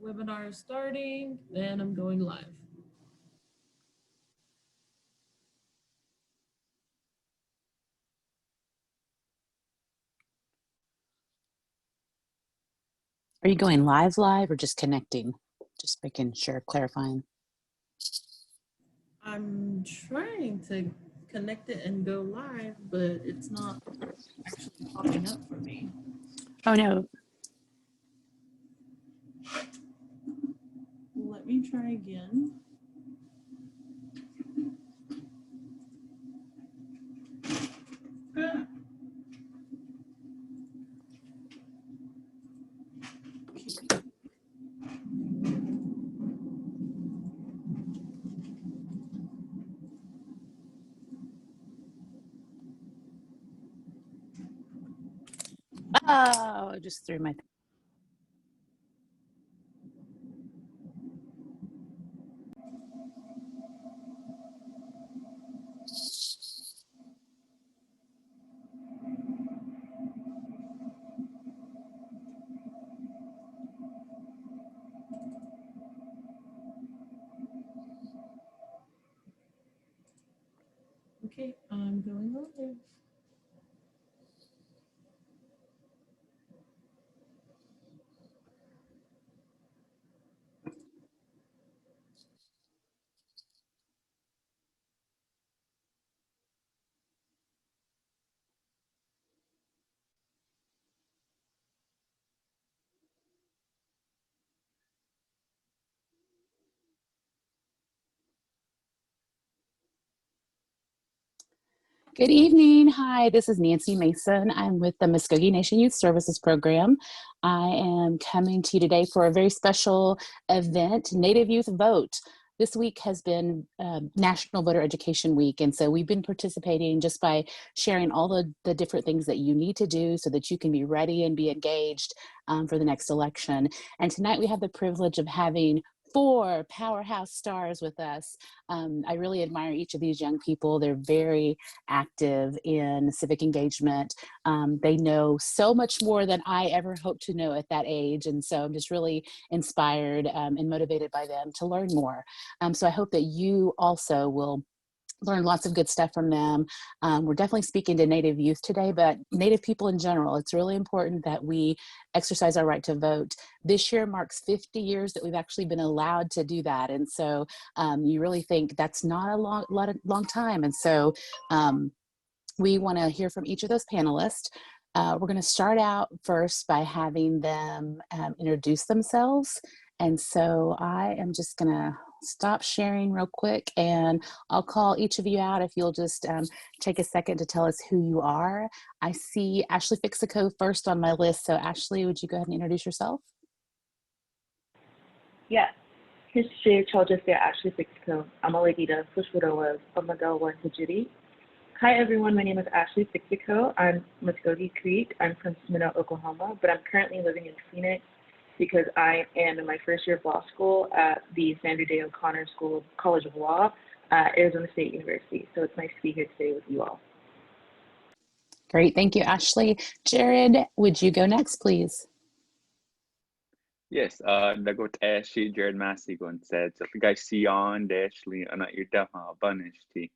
Webinar is starting, then I'm going live. Are you going live or just connecting? Just making sure, clarifying. I'm trying to connect it and go live, but it's not actually popping up for me. Oh no. Let me try again. Oh, I just threw my. Okay, I'm going live. Good evening. Hi, this is Nancy Mason. I'm with the Muskogee Nation Youth Services Program. I am coming to you today for a very special event, Native Youth Vote. This week has been National Voter Education Week, and so we've been participating just by sharing all the different things that you need to do so that you can be ready and be engaged for the next election. And tonight we have the privilege of having 4 powerhouse stars with us. I really admire each of these young people. They're very active in civic engagement. They know so much more than I ever hoped to know at that age. And so I'm just really inspired and motivated by them to learn more. So I hope that you also will learn lots of good stuff from them. We're definitely speaking to Native youth today, but Native people in general. It's really important that we exercise our right to vote. This year marks 50 years that we've actually been allowed to do that. And so you really think that's not a long time. And so we want to hear from each of those panelists. We're going to start out first by having them introduce themselves. And so I am just going to stop sharing real quick and I'll call each of you out if you'll just take a second to tell us who you are. I see Ashley Fixico first on my list. So Ashley, would you go ahead and introduce yourself? Yeah. History Childress Ashley Fixico. I'm a Legida, Fushwadowas, Pamagal, Judy. Hi everyone, my name is Ashley Fixico. I'm Muskogee Creek. I'm from Smyrna, Oklahoma, but I'm currently living in Phoenix because I am in my first year of law school at the Sandra Day O'Connor School College of Law at Arizona State University. So it's nice to be here today with you all. Great, thank you, Ashley. Jared, would you go next, please? Yes, dagot Ashley, Jared Massey going said, so the guy Sion, Ashley, your Banishti.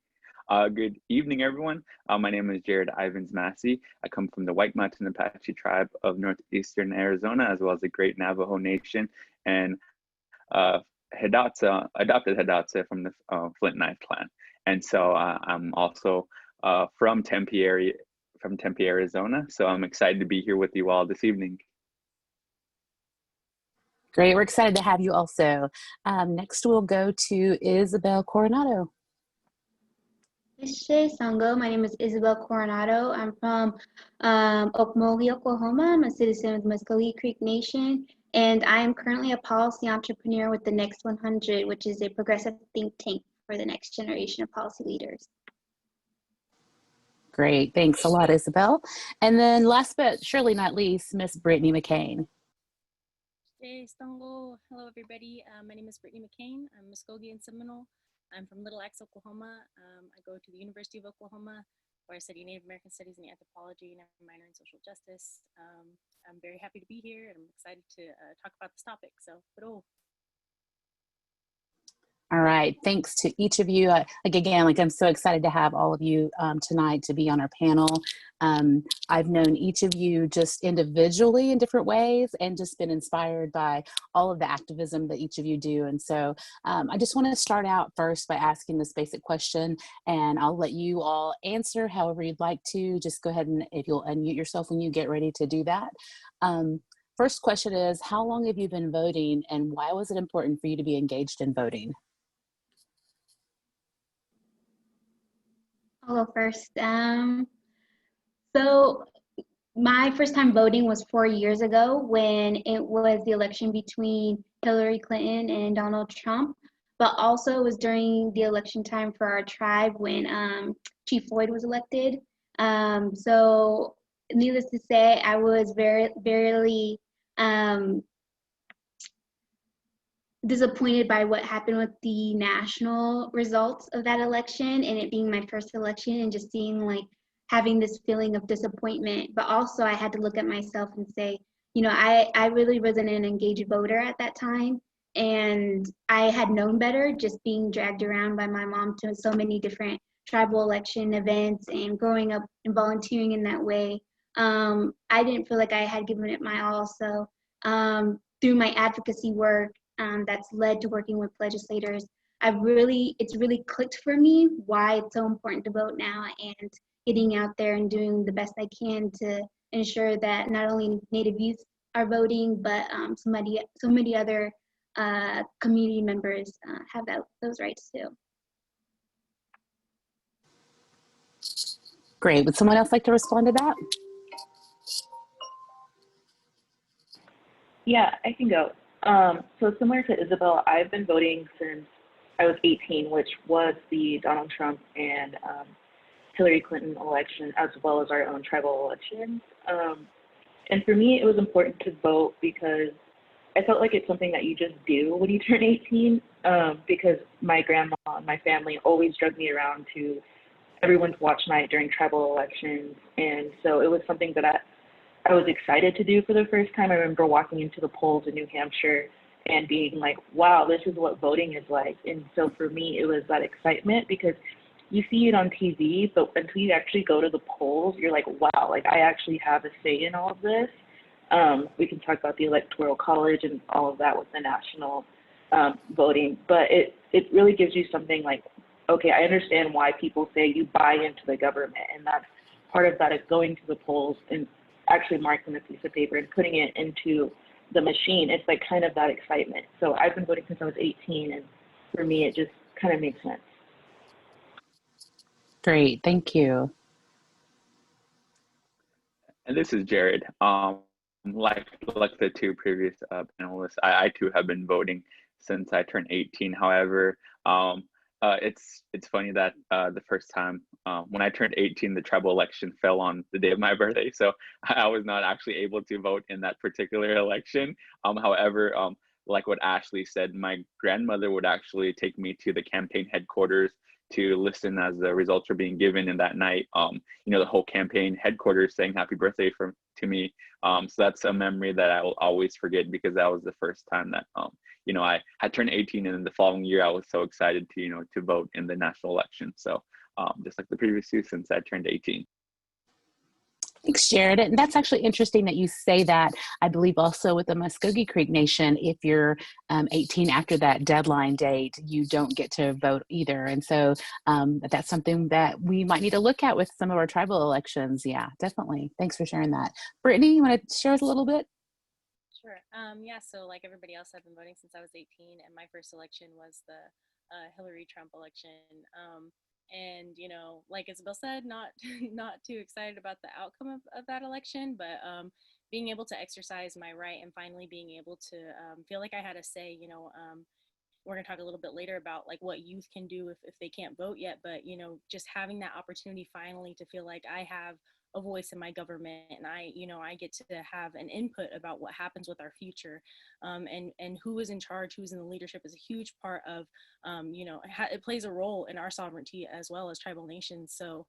Good evening, everyone. My name is Jared Ivans Massey. I come from the White Mountain Apache tribe of northeastern Arizona, as well as the Great Navajo Nation, and adopted Hidatsa from the Flint Knife clan. And so I'm also from Tempe, Arizona. So I'm excited to be here with you all this evening. Great, we're excited to have you also. Next, we'll go to Isabel Coronado. Sango. My name is Isabelle Coronado. I'm from Okmulgee, Oklahoma. I'm a citizen of the Muskogee Creek Nation, and I am currently a policy entrepreneur with the Next 100, which is a progressive think tank for the next generation of policy leaders. Great, thanks a lot, Isabel. And then last but surely not least, Miss Brittany Mccain. Hey, Stongo. Hello, everybody. My name is Brittany Mccain. I'm Muskogee and Seminole. I'm from Little Axe, Oklahoma. I go to the University of Oklahoma. where I study Native American Studies and Anthropology, and I'm a minor in social justice. I'm very happy to be here, and I'm excited to talk about this topic. So, All right, thanks to each of you. Again, I'm so excited to have all of you tonight to be on our panel. I've known each of you just individually in different ways and just been inspired by all of the activism that each of you do. And so I just want to start out first by asking this basic question, and I'll let you all answer however you'd like to. Just go ahead and if you'll unmute yourself when you get ready to do that. First question is, how long have you been voting, and why was it important for you to be engaged in voting? I'll go first. So my first time voting was 4 years ago when it was the election between Hillary Clinton and Donald Trump, but also it was during the election time for our tribe when Chief Floyd was elected. So needless to say, I was very disappointed by what happened with the national results of that election and it being my first election and just seeing having this feeling of disappointment. But also I had to look at myself and say, I really wasn't an engaged voter at that time. And I had known better just being dragged around by my mom to so many different tribal election events and growing up and volunteering in that way. I didn't feel like I had given it my all. So through my advocacy work, that's led to working with legislators, it's really clicked for me why it's so important to vote now and getting out there and doing the best I can to ensure that not only Native youth are voting, but so many other community members have those rights too. Great. Would someone else like to respond to that? Yeah, I can go. So similar to Isabel, I've been voting since I was 18, which was the Donald Trump and Hillary Clinton election, as well as our own tribal elections. And for me, it was important to vote because I felt like it's something that you just do when you turn 18, because my grandma and my family always drug me around to everyone's watch night during tribal elections. And so it was something that I was excited to do for the first time. I remember walking into the polls in New Hampshire and being like, wow, this is what voting is like. And so for me, it was that excitement because you see it on TV, but until you actually go to the polls, you're like, wow, I actually have a say in all of this. We can talk about the Electoral College and all of that with the national voting, but it really gives you something like, okay, I understand why people say you buy into the government, and that's part of that is going to the polls and actually marking a piece of paper and putting it into the machine. It's kind of that excitement. So I've been voting since I was 18, and for me, it just kind of makes sense. Great, thank you. And this is Jared. Like the two previous panelists, I too have been voting since I turned 18. However, it's funny that the first time when I turned 18, the tribal election fell on the day of my birthday, so I was not actually able to vote in that particular election. However, like what Ashley said, my grandmother would actually take me to the campaign headquarters to listen as the results were being given. And that night, the whole campaign headquarters saying happy birthday to me. So that's a memory that I will always forget because that was the first time that, I had turned 18, and then the following year I was so excited to vote in the national election. So just like the previous two, since I turned 18. Thanks, Jared. And that's actually interesting that you say that. I believe also with the Muskogee Creek Nation, if you're 18 after that deadline date, you don't get to vote either. And so that's something that we might need to look at with some of our tribal elections. Yeah, definitely. Thanks for sharing that. Brittany, you want to share us a little bit? Sure. Yeah, so like everybody else, I've been voting since I was 18, and my first election was the Hillary Trump election. And like Isabel said, not too excited about the outcome of that election, but being able to exercise my right and finally being able to feel like I had a say. We're going to talk a little bit later about what youth can do if they can't vote yet, but just having that opportunity finally to feel like I have a voice in my government, and I get to have an input about what happens with our future, and who is in charge, who's in the leadership is a huge part of, it plays a role in our sovereignty as well as tribal nations. So,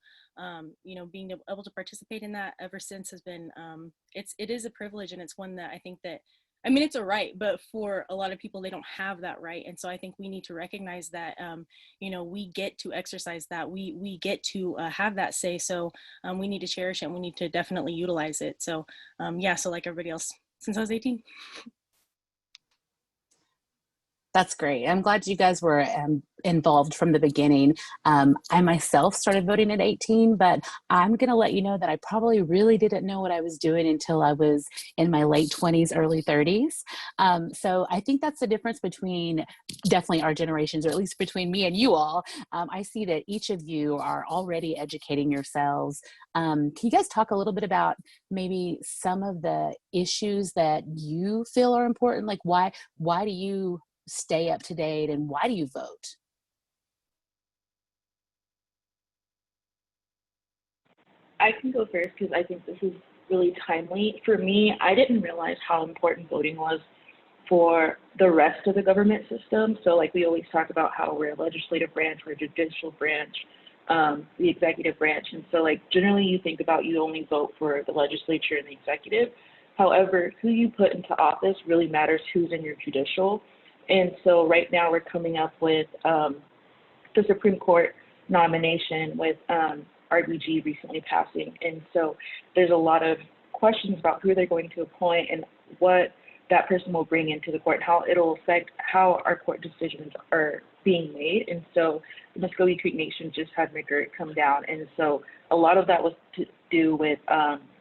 being able to participate in that ever since has been, it is a privilege, and it's one that I think that, I mean, it's a right, but for a lot of people, they don't have that right. And so I think we need to recognize that, we get to exercise that. We get to have that say. So we need to cherish it, and we need to definitely utilize it. So, so like everybody else, since I was 18. That's great. I'm glad you guys were involved from the beginning. I myself started voting at 18, but I'm going to let you know that I probably really didn't know what I was doing until I was in my late 20s, early 30s. So I think that's the difference between definitely our generations, or at least between me and you all. I see that each of you are already educating yourselves. Can you guys talk a little bit about maybe some of the issues that you feel are important? Like why do you stay up to date, and why do you vote? I can go first because I think this is really timely. For me, I didn't realize how important voting was for the rest of the government system. So like we always talk about how we're a legislative branch, we're a judicial branch, the executive branch. And so like generally you think about you only vote for the legislature and the executive. However, who you put into office really matters who's in your judicial. And so right now we're coming up with the Supreme Court nomination with RBG recently passing. And so there's a lot of questions about who they're going to appoint and what that person will bring into the court, and how it'll affect how our court decisions are being made. And so the Muskogee Creek Nation just had McGirt come down. And so a lot of that was to do with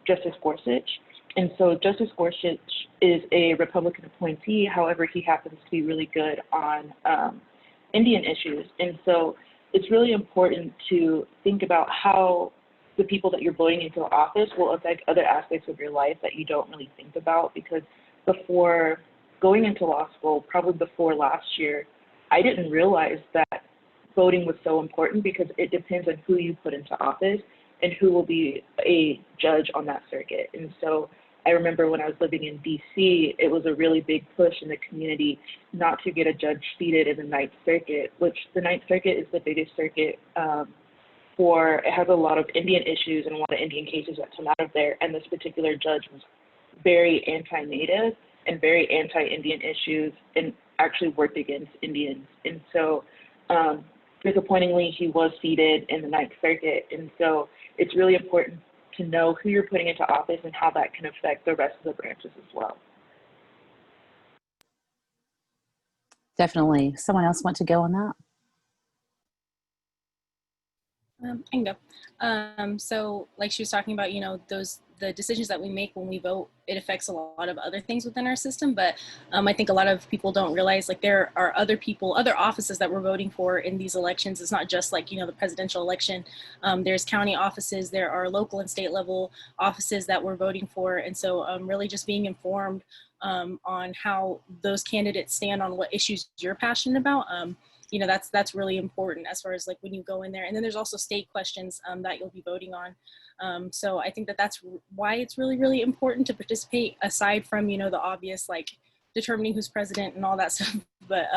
Justice Gorsuch. And so Justice Gorsuch is a Republican appointee. However, he happens to be really good on Indian issues. And so it's really important to think about how the people that you're voting into office will affect other aspects of your life that you don't really think about. Because before going into law school, probably before last year, I didn't realize that voting was so important, because it depends on who you put into office and who will be a judge on that circuit. And so I remember when I was living in DC, it was a really big push in the community not to get a judge seated in the Ninth Circuit, which the Ninth Circuit is the biggest circuit it has a lot of Indian issues and a lot of Indian cases that come out of there. And this particular judge was very anti-Native and very anti-Indian issues, and actually worked against Indians. And so disappointingly, he was seated in the Ninth Circuit. And so it's really important to know who you're putting into office and how that can affect the rest of the branches as well. Definitely. Someone else want to go on that? I can go. So like she was talking about, the decisions that we make when we vote, it affects a lot of other things within our system. But I think a lot of people don't realize, like, there are other offices that we're voting for in these elections. It's not just like, the presidential election. There's county offices, there are local and state level offices that we're voting for. And so really just being informed on how those candidates stand on what issues you're passionate about. That's really important as far as like when you go in there. And then there's also state questions that you'll be voting on. So I think that's why it's really, really important to participate, aside from, the obvious, like determining who's president and all that stuff. But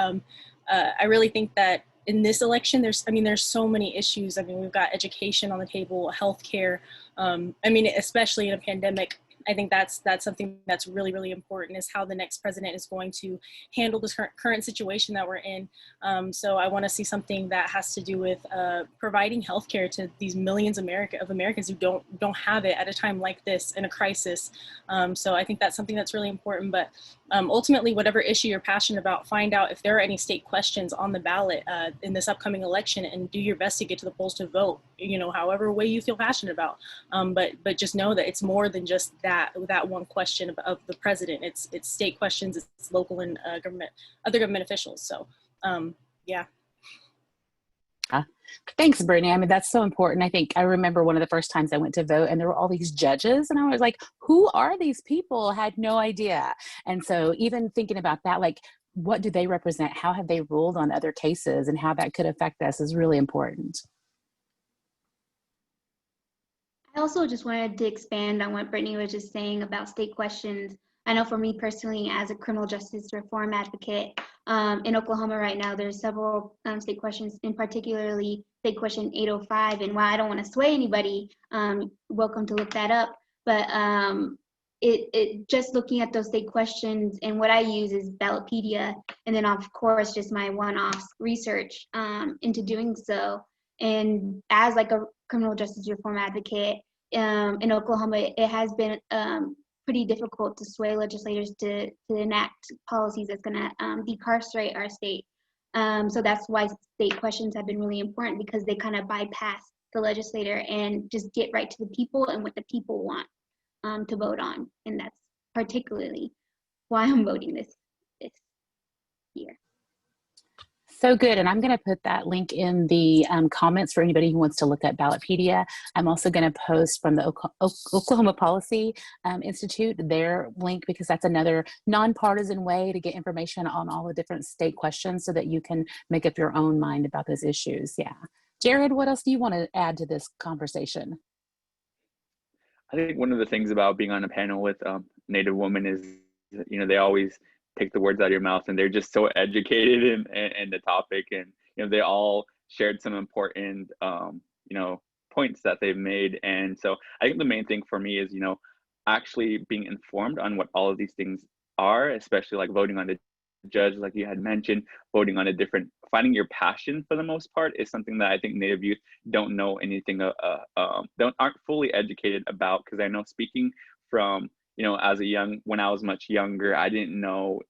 I really think that in this election, there's so many issues. We've got education on the table, healthcare. Especially in a pandemic, I think that's something that's really, really important, is how the next president is going to handle this current situation that we're in. So I want to see something that has to do with providing healthcare to these millions of Americans who don't have it at a time like this, in a crisis. So I think that's something that's really important. But ultimately, whatever issue you're passionate about, find out if there are any state questions on the ballot in this upcoming election, and do your best to get to the polls to vote, however way you feel passionate about. But just know that it's more than just that one question of the president. It's state questions, it's local and other government officials. So yeah. Thanks, Brittany. That's so important. I think I remember one of the first times I went to vote, and there were all these judges, and I was like, who are these people? I had no idea. And so even thinking about that, like, what do they represent? How have they ruled on other cases, and how that could affect us is really important. I also just wanted to expand on what Brittany was just saying about state questions. I know for me personally, as a criminal justice reform advocate, in Oklahoma right now, there's several state questions, in particularly state question 805. And while I don't want to sway anybody, welcome to look that up. But it just looking at those state questions, and what I use is Ballotpedia, and then of course just my one-off research into doing so. And as like a criminal justice reform advocate in Oklahoma, it has been pretty difficult to sway legislators to enact policies that's going to decarcerate our state. So that's why state questions have been really important, because they kind of bypass the legislator and just get right to the people and what the people want to vote on. And that's particularly why I'm voting this year. So good. And I'm going to put that link in the comments for anybody who wants to look at Ballotpedia. I'm also going to post from the Oklahoma Policy Institute, their link, because that's another nonpartisan way to get information on all the different state questions so that you can make up your own mind about those issues. Yeah. Jared, what else do you want to add to this conversation? I think one of the things about being on a panel with Native women is, they always take the words out of your mouth, and they're just so educated in the topic, and they all shared some important points that they've made. And so I think the main thing for me is actually being informed on what all of these things are, especially like voting on the judge, like you had mentioned, voting on finding your passion for the most part is something that I think Native youth don't know anything aren't fully educated about. Because I know, speaking from when I was much younger, I didn't know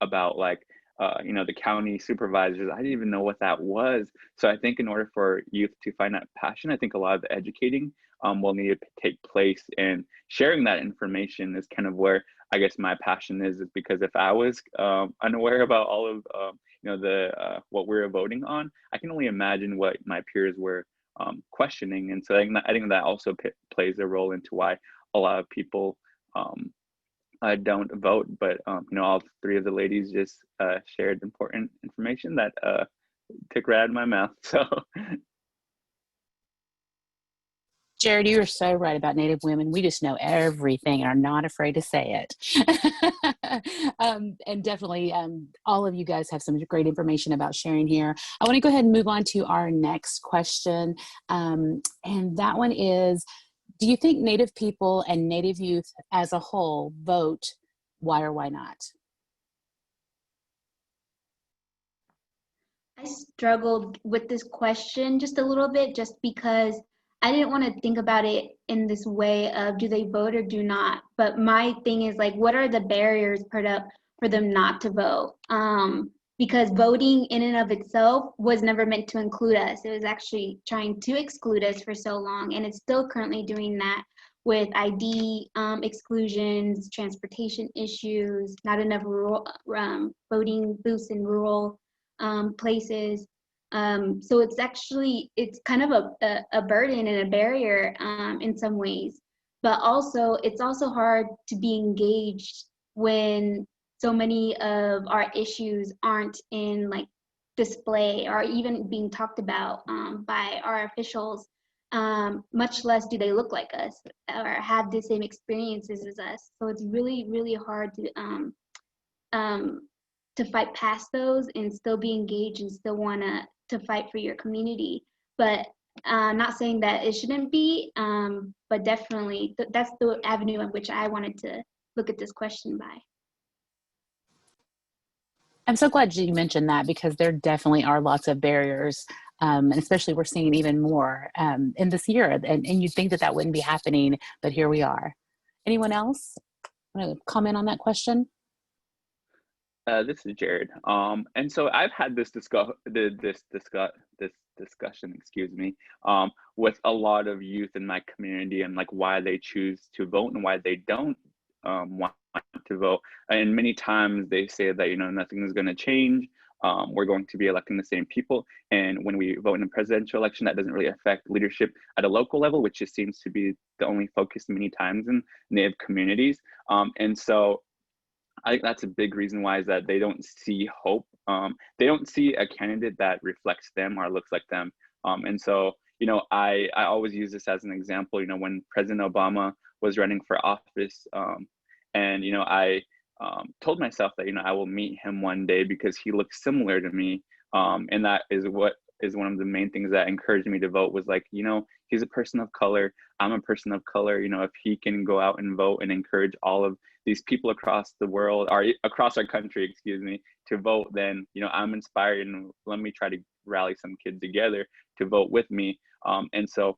about the county supervisors. I didn't even know what that was. So I think in order for youth to find that passion, I think a lot of the educating will need to take place, and sharing that information is kind of where I guess my passion is because if I was unaware about all of what we're voting on, I can only imagine what my peers were questioning. And so I think that also plays a role into why a lot of people don't vote. But all three of the ladies just shared important information that took right out of my mouth. So Jared, you are so right about Native women. We just know everything and are not afraid to say it. And definitely all of you guys have some great information about sharing here. I want to go ahead and move on to our next question. And that one is, do you think Native people and Native youth as a whole vote? Why or why not? I struggled with this question just a little bit, just because I didn't want to think about it in this way of do they vote or do not. But my thing is what are the barriers put up for them not to vote? Because voting in and of itself was never meant to include us. It was actually trying to exclude us for so long, and it's still currently doing that with ID exclusions, transportation issues, not enough rural voting booths in rural places. So it's kind of a burden and a barrier in some ways, but also it's also hard to be engaged when so many of our issues aren't in display or even being talked about by our officials, much less do they look like us or have the same experiences as us. So it's really, really hard to fight past those and still be engaged and still want to fight for your community. But not saying that it shouldn't be, but definitely that's the avenue in which I wanted to look at this question by. I'm so glad you mentioned that, because there definitely are lots of barriers, and especially we're seeing even more in this year. And you'd think that wouldn't be happening, but here we are. Anyone else want to comment on that question? This is Jared. And so I've had this discussion, excuse me, with a lot of youth in my community, and why they choose to vote and why they don't want to vote. And many times they say that nothing is going to change. We're going to be electing the same people, and when we vote in a presidential election, that doesn't really affect leadership at a local level, which just seems to be the only focus many times in Native communities. And so I think that's a big reason why, is that they don't see hope. They don't see a candidate that reflects them or looks like them. And so, I always use this as an example, when President Obama was running for office, and, I told myself that, I will meet him one day because he looks similar to me. And that is what is one of the main things that encouraged me to vote, was like, he's a person of color. I'm a person of color. If he can go out and vote and encourage all of these people across the world, or across our country, excuse me, to vote, then, I'm inspired, and let me try to rally some kids together to vote with me. And so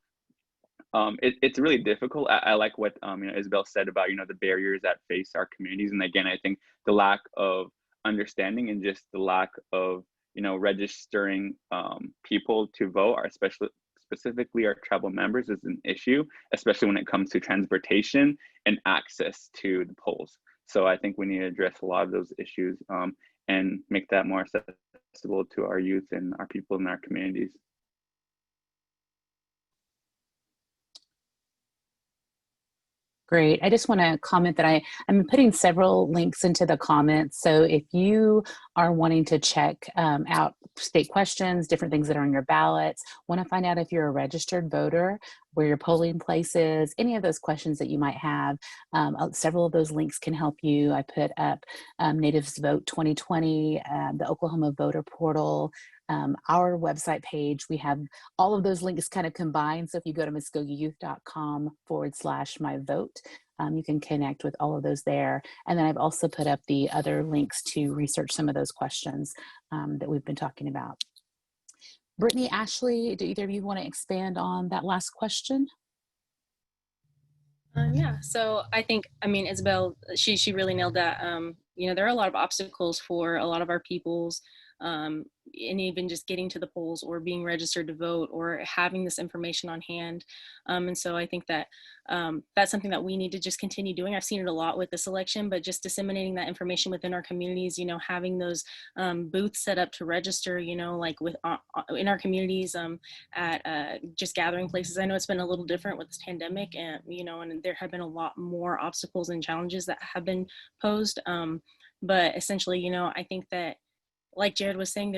it's really difficult. I like what Isabel said about the barriers that face our communities, and again, I think the lack of understanding and just the lack of registering people to vote, specifically our tribal members, is an issue, especially when it comes to transportation and access to the polls. So I think we need to address a lot of those issues and make that more accessible to our youth and our people in our communities. Great. I just want to comment that I'm putting several links into the comments. So if you are wanting to check out state questions, different things that are on your ballots, want to find out if you're a registered voter, where your polling place is, any of those questions that you might have, several of those links can help you. I put up Natives Vote 2020, the Oklahoma Voter Portal, our website page. We have all of those links kind of combined. So if you go to muskogeayouth.com/myvote, you can connect with all of those there. And then I've also put up the other links to research some of those questions that we've been talking about. Brittany, Ashley, do either of you want to expand on that last question? Yeah, so I think, Isabel, she really nailed that. There are a lot of obstacles for a lot of our peoples, and even just getting to the polls or being registered to vote or having this information on hand. And so I think that that's something that we need to just continue doing. I've seen it a lot with this election, but just disseminating that information within our communities, having those booths set up to register, like in our communities at just gathering places. I know it's been a little different with this pandemic, and, and there have been a lot more obstacles and challenges that have been posed. But essentially, I think that, like Jared was saying,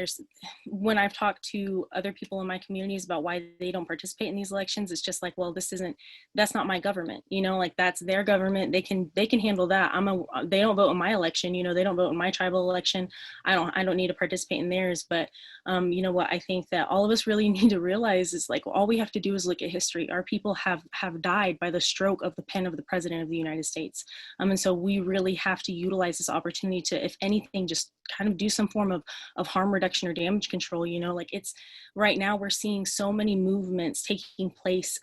when I've talked to other people in my communities about why they don't participate in these elections, it's just like, well, that's not my government, like that's their government. They can handle that. They don't vote in my election, they don't vote in my tribal election. I don't need to participate in theirs. But what I think that all of us really need to realize is, like, all we have to do is look at history. Our people have died by the stroke of the pen of the President of the United States. And so we really have to utilize this opportunity to, if anything, just kind of do some form of harm reduction or damage control. Like, it's right now we're seeing so many movements taking place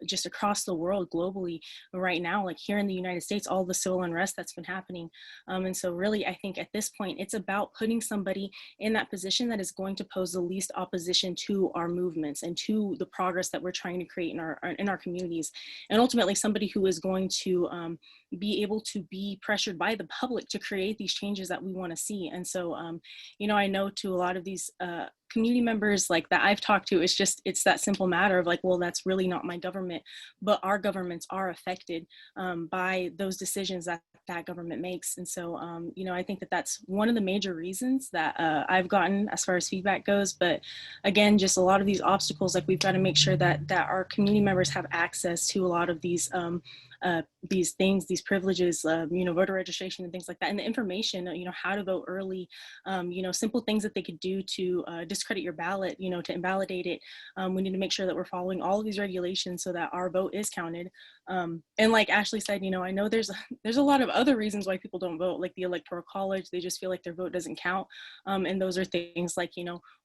just across the world globally right now, like here in the United States, all the civil unrest that's been happening. And so really, I think at this point, it's about putting somebody in that position that is going to pose the least opposition to our movements and to the progress that we're trying to create in our communities. And ultimately somebody who is going to be able to be pressured by the public to create these changes that we want to see. And so, I know to a lot of these community members like that I've talked to, it's that simple matter of like, well, that's really not my government, but our governments are affected by those decisions that government makes. And so, I think that that's one of the major reasons that I've gotten as far as feedback goes. But again, just a lot of these obstacles, like we've got to make sure that our community members have access to a lot of these things, these privileges, voter registration and things like that, and the information, how to vote early, simple things that they could do to discredit your ballot, to invalidate it. We need to make sure that we're following all of these regulations so that our vote is counted. And like Ashley said, I know there's a lot of other reasons why people don't vote, like the Electoral College. They just feel like their vote doesn't count. And those are things like,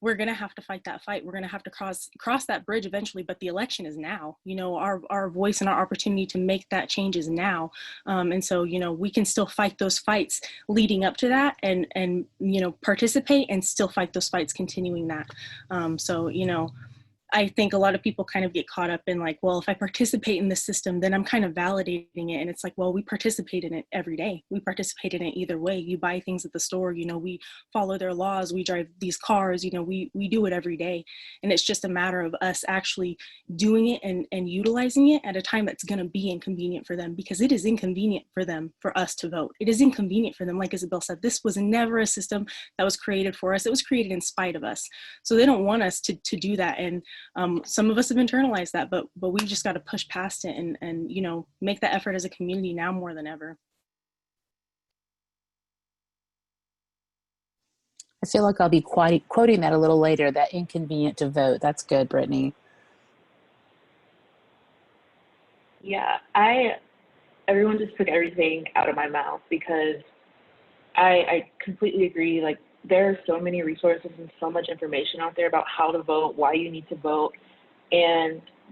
we're going to have to fight that fight. We're going to have to cross that bridge eventually, but the election is now. Our voice and our opportunity to make that change is now. And so, we can still fight those fights leading up to that and participate and still fight those fights continuing that. So, I think a lot of people kind of get caught up in like, well, if I participate in this system, then I'm kind of validating it. And it's like, well, we participate in it every day. We participate in it either way. You buy things at the store, we follow their laws, we drive these cars, we do it every day. And it's just a matter of us actually doing it and utilizing it at a time that's going to be inconvenient for them, because it is inconvenient for them, for us to vote. It is inconvenient for them. Like Isabel said, this was never a system that was created for us. It was created in spite of us. So they don't want us to do that. And Some of us have internalized that, but we just got to push past it and, you know, make that effort as a community now more than ever. I feel like I'll be quoting that a little later, that inconvenient to vote. That's good, Brittany. Yeah, everyone just took everything out of my mouth because I completely agree. Like, there are so many resources and so much information out there about how to vote, why you need to vote,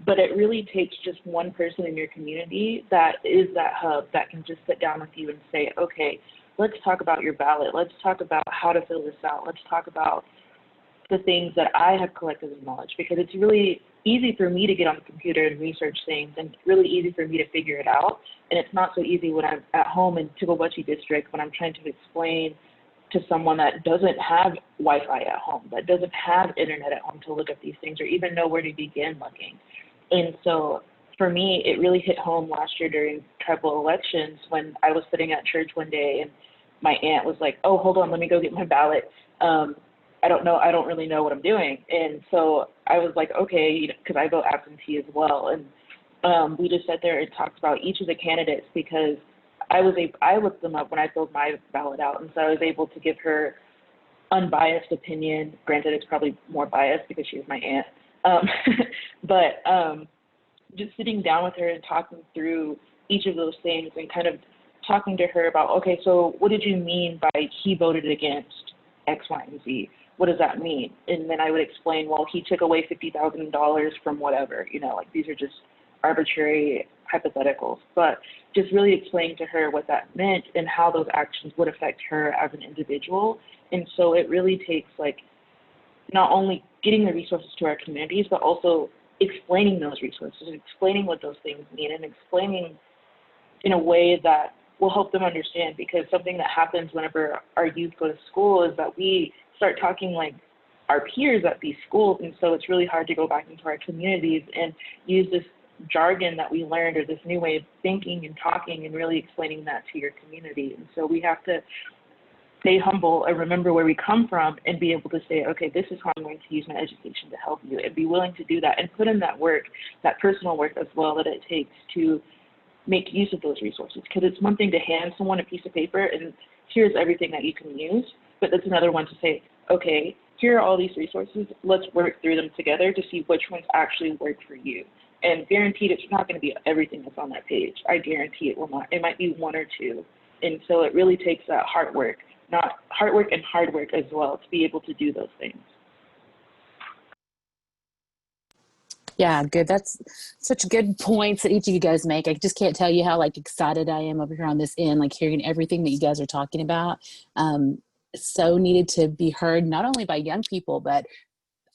but it really takes just one person in your community that is that hub that can just sit down with you and say, okay, let's talk about your ballot. Let's talk about how to fill this out. Let's talk about the things that I have collected as knowledge, because it's really easy for me to get on the computer and research things, and it's really easy for me to figure it out. And it's not so easy when I'm at home in Tubabuchi district when I'm trying to explain to someone that doesn't have Wi-Fi at home, that doesn't have internet at home to look at these things or even know where to begin looking. And so for me, it really hit home last year during tribal elections when I was sitting at church one day and my aunt was like, oh, hold on, let me go get my ballot. I don't really know what I'm doing. And so I was like, okay, because I vote absentee as well. And we just sat there and talked about each of the candidates because I looked them up when I filled my ballot out. And so I was able to give her unbiased opinion. Granted, it's probably more biased because she was my aunt. But just sitting down with her and talking through each of those things and kind of talking to her about, okay, so what did you mean by he voted against X, Y, and Z? What does that mean? And then I would explain, well, he took away $50,000 from whatever, like these are just arbitrary hypotheticals, but just really explaining to her what that meant and how those actions would affect her as an individual. And so it really takes like not only getting the resources to our communities, but also explaining those resources, explaining what those things mean, and explaining in a way that will help them understand. Because something that happens whenever our youth go to school is that we start talking like our peers at these schools, and so it's really hard to go back into our communities and use this jargon that we learned or this new way of thinking and talking and really explaining that to your community. And so we have to stay humble and remember where we come from and be able to say, okay, this is how I'm going to use my education to help you, and be willing to do that and put in that work, that personal work as well that it takes to make use of those resources. Because it's one thing to hand someone a piece of paper and here's everything that you can use, but that's another one to say, okay, here are all these resources, let's work through them together to see which ones actually work for you. And guaranteed it's not going to be everything that's on that page. I guarantee it will not. It might be one or two. And so it really takes that hard work and hard work as well to be able to do those things. Yeah, good. That's such good points that each of you guys make. I just can't tell you how excited I am over here on this end, hearing everything that you guys are talking about. So needed to be heard, not only by young people, but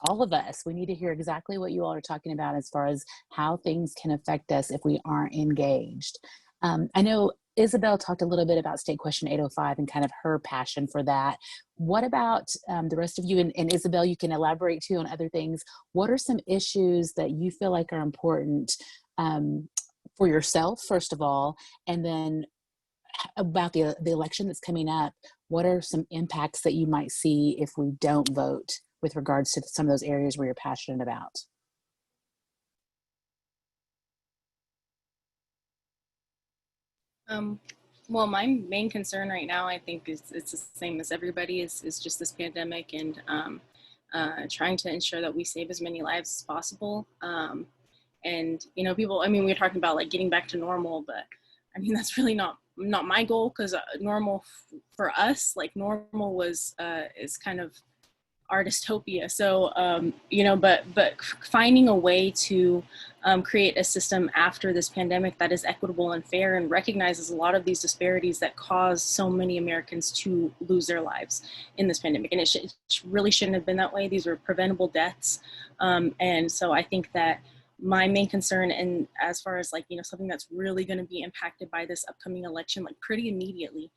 all of us. We need to hear exactly what you all are talking about as far as how things can affect us if we aren't engaged. I know Isabel talked a little bit about State Question 805 and kind of her passion for that. What about the rest of you? And Isabel, you can elaborate too on other things. What are some issues that you feel like are important for yourself, first of all, and then about the election that's coming up? What are some impacts that you might see if we don't vote with regards to some of those areas where you're passionate about? Well, my main concern right now, I think, it's the same as everybody, is just this pandemic and trying to ensure that we save as many lives as possible. And people, we were talking about getting back to normal, but that's really not my goal, because normal for us, normal was is kind of our dystopia. So but finding a way to create a system after this pandemic that is equitable and fair and recognizes a lot of these disparities that cause so many Americans to lose their lives in this pandemic. And it really shouldn't have been that way. These were preventable deaths. And so I think that my main concern, and as far as something that's really going to be impacted by this upcoming election pretty immediately,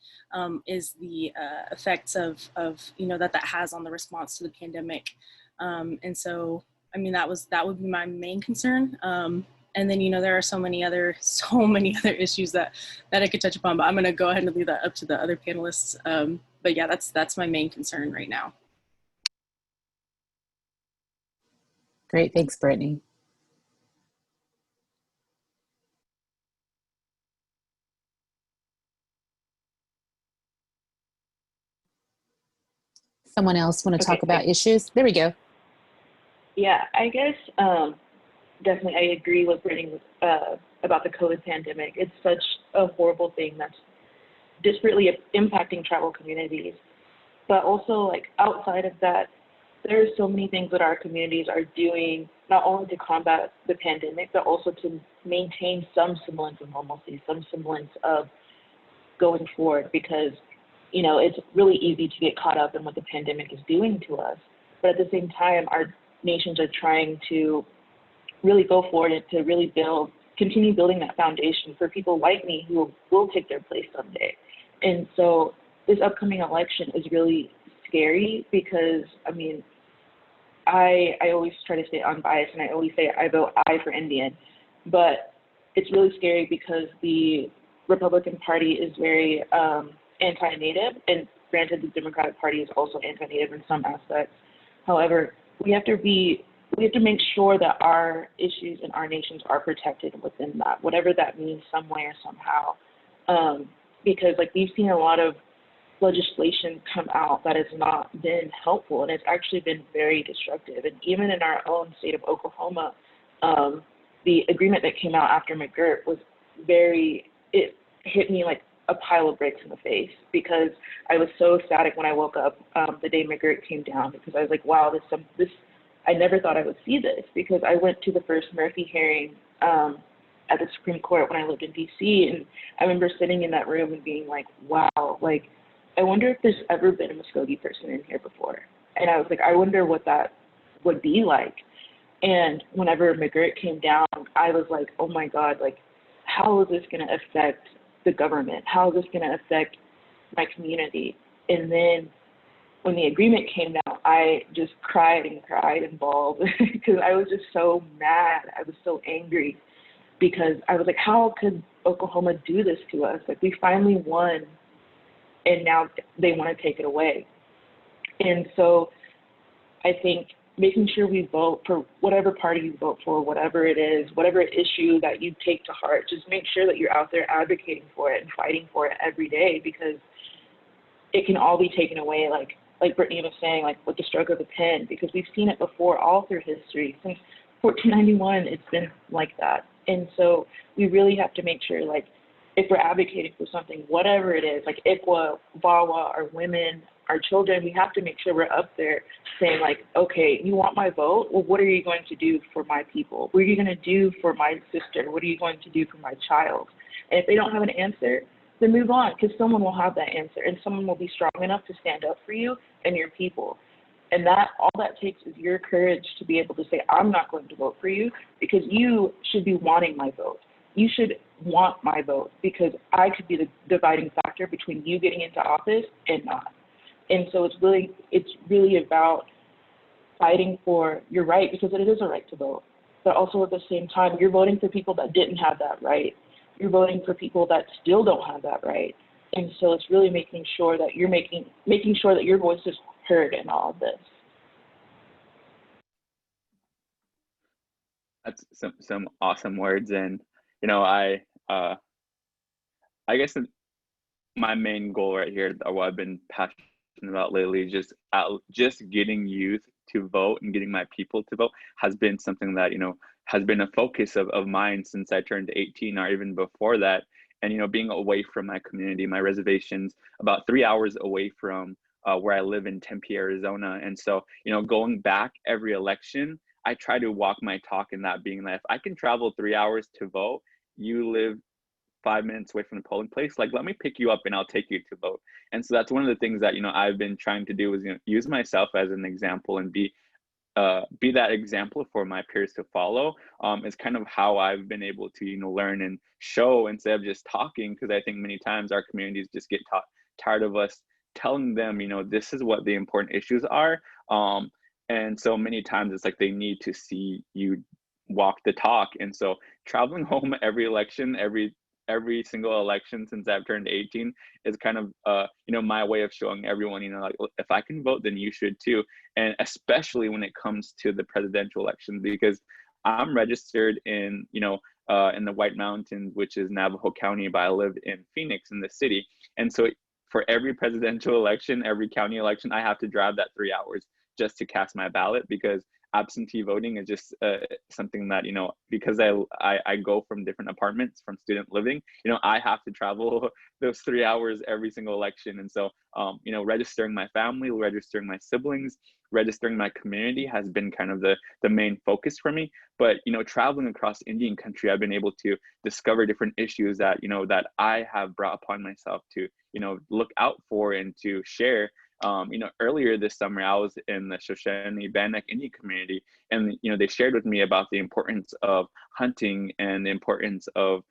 is the effects of that has on the response to the pandemic. And so that would be my main concern. And then there are so many other issues that I could touch upon, but I'm going to go ahead and leave that up to the other panelists. But yeah, that's my main concern right now. Great. Thanks, Brittany. Someone else want to talk about issues? There we go. Yeah, I guess definitely I agree with Brittany about the COVID pandemic. It's such a horrible thing that's disparately impacting travel communities. But also, like, outside of that, there are so many things that our communities are doing, not only to combat the pandemic, but also to maintain some semblance of normalcy, some semblance of going forward, because, you know, it's really easy to get caught up in what the pandemic is doing to us. But at the same time, our nations are trying to really go forward and to really continue building that foundation for people like me who will take their place someday. And so this upcoming election is really scary because, I mean, I always try to stay unbiased, and I always say I vote I for Indian, but it's really scary because the Republican Party is very anti-Native, and granted, the Democratic Party is also anti-Native in some aspects. However, we have to make sure that our issues and our nations are protected within that, whatever that means, some way or somehow. Because, like, we've seen a lot of legislation come out that has not been helpful, and it's actually been very destructive. And even in our own state of Oklahoma, the agreement that came out after McGirt was it hit me like a pile of bricks in the face, because I was so ecstatic when I woke up the day McGirt came down, because I was like, wow, this I never thought I would see this, because I went to the first Murphy hearing at the Supreme Court when I lived in DC, and I remember sitting in that room and being like, wow, like, I wonder if there's ever been a Muskogee person in here before. And I was like, I wonder what that would be like. And whenever McGirt came down, I was like, oh my God, like, how is this going to affect the government? How is this going to affect my community? And then when the agreement came down, I just cried and bawled because I was just so mad. I was so angry because I was like, how could Oklahoma do this to us? Like, we finally won, and now they want to take it away. And so I think making sure we vote for whatever party you vote for, whatever it is, whatever issue that you take to heart, just make sure that you're out there advocating for it and fighting for it every day, because it can all be taken away, like Brittany was saying, like with the stroke of a pen, because we've seen it before all through history. Since 1491, it's been like that. And so we really have to make sure, like, if we're advocating for something, whatever it is, like ICWA, VAWA, our women, our children, we have to make sure we're up there saying, like, okay, you want my vote? Well, what are you going to do for my people? What are you going to do for my sister? What are you going to do for my child? And if they don't have an answer, then move on, because someone will have that answer, and someone will be strong enough to stand up for you and your people. And that all that takes is your courage to be able to say, I'm not going to vote for you, because you should be wanting my vote. You should want my vote, because I could be the dividing factor between you getting into office and not. And so it's really about fighting for your right, because it is a right to vote. But also at the same time, you're voting for people that didn't have that right. You're voting for people that still don't have that right. And so it's really making sure that you're making sure that your voice is heard in all of this. That's some awesome words. And I guess my main goal right here, what I've been passionate about lately, is just getting youth to vote and getting my people to vote has been something that has been a focus of mine since I turned 18, or even before that. And being away from my community, my reservations, about 3 hours away from where I live in Tempe, Arizona. And so going back every election, I try to walk my talk in that, being that if I can travel 3 hours to vote, you live 5 minutes away from the polling place, like, let me pick you up and I'll take you to vote. And so that's one of the things that I've been trying to do, is use myself as an example and be that example for my peers to follow. Is kind of how I've been able to learn and show, instead of just talking, because I think many times our communities just get tired of us telling them this is what the important issues are. And so many times it's like they need to see you walk the talk. And so traveling home every election, every every single election since I've turned 18 is kind of my way of showing everyone, like, if I can vote, then you should too. And especially when it comes to the presidential election, because I'm registered in in the White Mountains, which is Navajo County, but I live in Phoenix, in the city. And so for every presidential election, every county election, I have to drive that 3 hours just to cast my ballot, because absentee voting is just something that, because I go from different apartments from student living, I have to travel those 3 hours every single election. And so, registering my family, registering my siblings, registering my community has been kind of the main focus for me. But, traveling across Indian country, I've been able to discover different issues that, that I have brought upon myself to, look out for and to share. Earlier this summer, I was in the Shoshone Bannock Indian community, and they shared with me about the importance of hunting and the importance of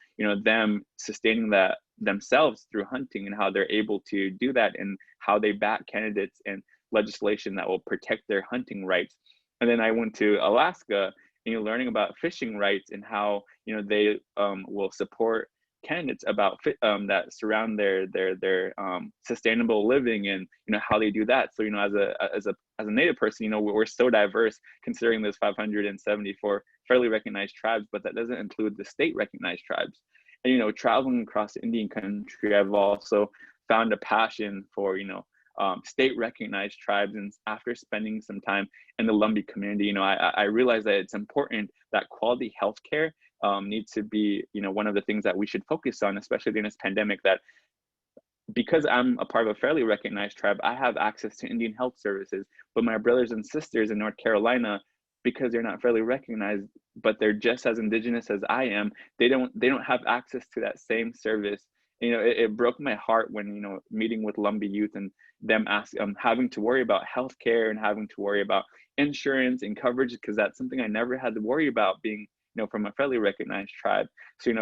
them sustaining that themselves through hunting, and how they're able to do that, and how they back candidates and legislation that will protect their hunting rights. And then I went to Alaska, learning about fishing rights, and how they will support candidates about that surround their sustainable living, and how they do that. So as a Native person, we're so diverse, considering there's 574 federally recognized tribes, but that doesn't include the state recognized tribes. And traveling across Indian country, I've also found a passion for state recognized tribes. And after spending some time in the Lumbee community, I realized that it's important that quality healthcare needs to be one of the things that we should focus on, especially during this pandemic. That because I'm a part of a fairly recognized tribe, I have access to Indian health services, but my brothers and sisters in North Carolina, because they're not fairly recognized, but they're just as indigenous as I am, they don't have access to that same service. It broke my heart when meeting with Lumbee youth and them having to worry about healthcare and having to worry about insurance and coverage, because that's something I never had to worry about, being from a federally recognized tribe. So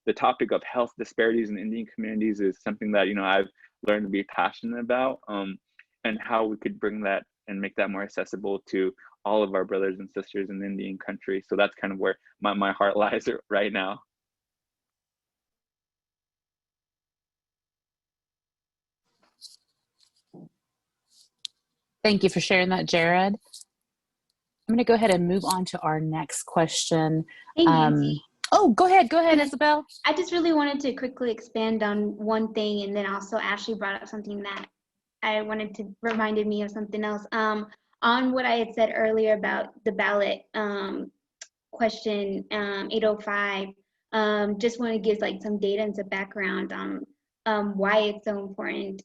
the topic of health disparities in Indian communities is something that I've learned to be passionate about, and how we could bring that and make that more accessible to all of our brothers and sisters in Indian country. So that's kind of where my heart lies right now. Thank you for sharing that, Jared. I'm going to go ahead and move on to our next question. Hey, Nancy. Oh, go ahead, Isabel. I just really wanted to quickly expand on one thing, and then also Ashley brought up something that I wanted to reminded me of something else. On what I had said earlier about the ballot question 805, just want to give some data and some background on why it's so important.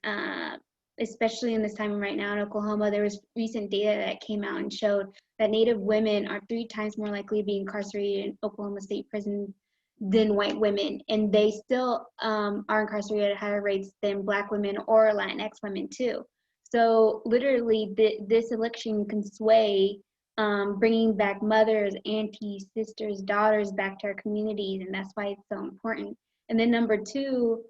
Especially in this time right now in Oklahoma, there was recent data that came out and showed that Native women are 3 times more likely to be incarcerated in Oklahoma State prison than white women, and they still are incarcerated at higher rates than Black women or Latinx women too. So literally, this election can sway bringing back mothers, aunties, sisters, daughters back to our communities, and that's why it's so important. And then number 2,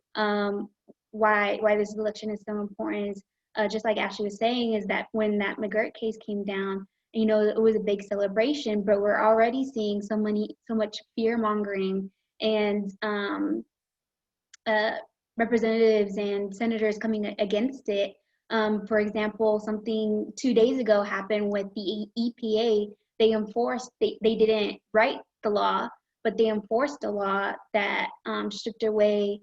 why this election is so important is just like Ashley was saying, is that when that McGirt case came down, it was a big celebration, but we're already seeing so much fear mongering and representatives and senators coming against it. For example, something 2 days ago happened with the EPA. They didn't write the law, but they enforced a law that stripped away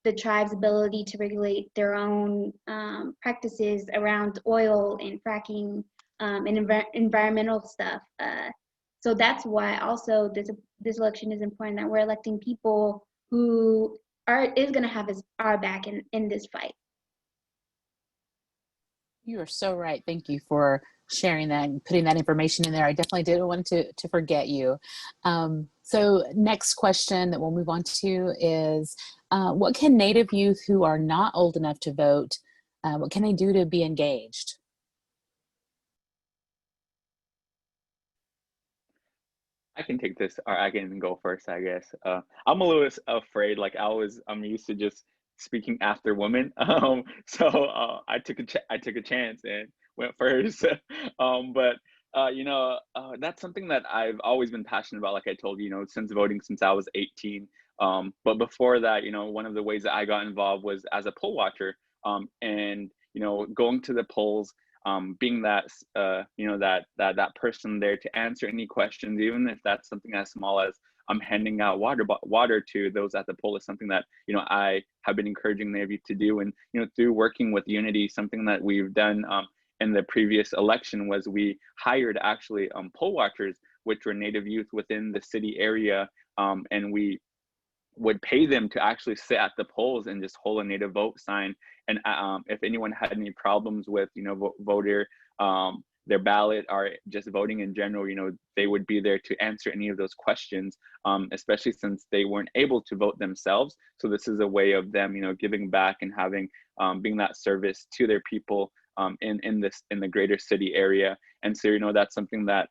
the tribe's ability to regulate their own practices around oil and fracking and environmental stuff. So that's why also this election is important, that we're electing people who is going to have our back in this fight. You are so right. Thank you for sharing that and putting that information in there. I definitely didn't want to forget you. So next question that we'll move on to is, what can Native youth who are not old enough to vote, what can they do to be engaged? I can take this, or I can go first, I guess. I'm a little afraid. I'm used to just speaking after women. So I took a chance and went first. But that's something that I've always been passionate about. Like I told you, since voting since I was 18. But before that, one of the ways that I got involved was as a poll watcher, and going to the polls, being that person there to answer any questions, even if that's something as small as handing out water to those at the poll, is something that I have been encouraging many of you to do. And through working with Unity, something that we've done in the previous election was we hired actually poll watchers, which were Native youth within the city area, and we would pay them to actually sit at the polls and just hold a Native vote sign. And if anyone had any problems with voter their ballot or just voting in general, they would be there to answer any of those questions, especially since they weren't able to vote themselves. So this is a way of them giving back and having being that service to their people in the greater city area. And so that's something that